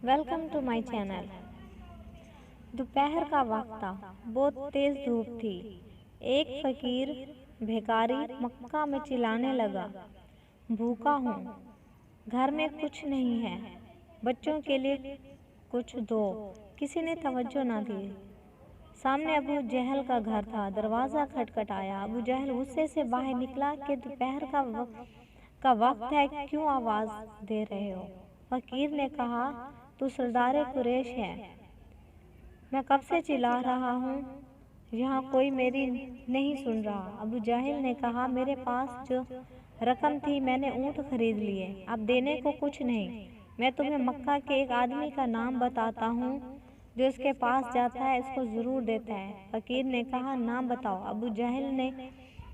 Welcome to my channel. दोपहर का वक्त था, बहुत तेज धूप थी। एक फकीर भिखारी मक्का में चिल्लाने लगा, भूखा हूँ, घर में कुछ नहीं है, बच्चों के लिए कुछ दो। किसी ने तवज्जो न दी। सामने अबू जहल का घर था। दरवाज़ा खटखटाया। अबू जहल गुस्से से बाहर निकला कि दोपहर का वक्त है, क्यों आवाज़ दे रहे हो? फकीर ने कहा, तू सरदार कुरैश है, मैं कब से चिल्ला रहा हूँ, यहाँ कोई मेरी नहीं सुन रहा। अबू जहल ने कहा, मेरे पास जो रकम थी मैंने ऊँट खरीद लिए, अब देने को कुछ नहीं। मैं तुम्हें मक्का के एक आदमी का नाम बताता हूँ, जो इसके पास जाता है इसको ज़रूर देता है। फकीर ने कहा, नाम बताओ। अबू जहल ने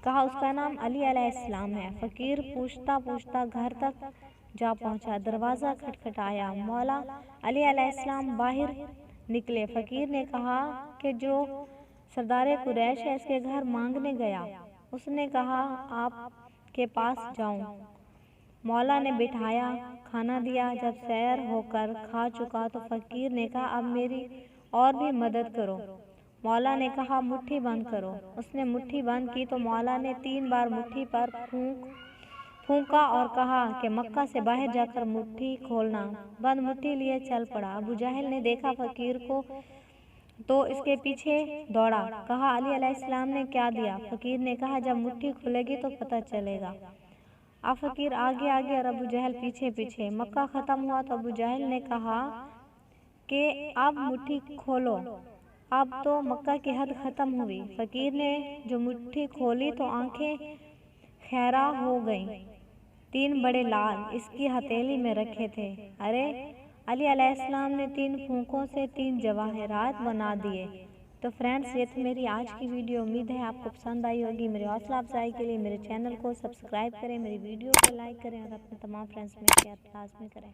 कहा, उसका नाम अली अलैहिस्सलाम है। फकीर पूछता पूछता घर तक जा पहुंचा। दरवाज़ा खटखटाया। मौला अली अलैहिस्सलाम बाहर निकले। फकीर ने कहा कि जो सरदार कुरैश है इसके घर मांगने गया, उसने कहा आपके पास जाऊं। मौला ने बिठाया, खाना दिया। जब सैर होकर खा चुका तो फकीर ने कहा, अब मेरी और भी मदद करो। मौला ने कहा, मुट्ठी बंद करो। उसने मुट्ठी बंद की तो मौला ने 3 बार मुट्ठी पर फूंका और कहा कि मक्का से बाहर जाकर मुट्ठी खोलना। बंद मुट्ठी लिए चल पड़ा। अबू जहल ने देखा फकीर को तो इसके पीछे दौड़ा। कहा, अली अलैहिस्सलाम ने क्या दिया? फकीर ने कहा, जब मुट्ठी खुलेगी तो पता चलेगा। अब फकीर आगे आगे और अबू जहल पीछे पीछे। मक्का ख़त्म हुआ तो अबू जहल ने कहा कि अब मुट्ठी खोलो। अब तो मक्का की हद ख़त्म हुई। फकीर ने जो मुट्ठी खोली तो आंखें खैरा हो गईं। 3 बड़े लाल इसकी हथेली में रखे थे। अरे, अली अलैहिस्सलाम ने 3 फूंकों से 3 जवाहरात बना दिए। तो फ्रेंड्स, ये थी मेरी आज की वीडियो। उम्मीद है आपको पसंद आई होगी। मेरी हौसला अफजाई के लिए मेरे चैनल को सब्सक्राइब करें, मेरी वीडियो को लाइक करें और अपने तमाम फ्रेंड्स में शेयर लाज़मी करें।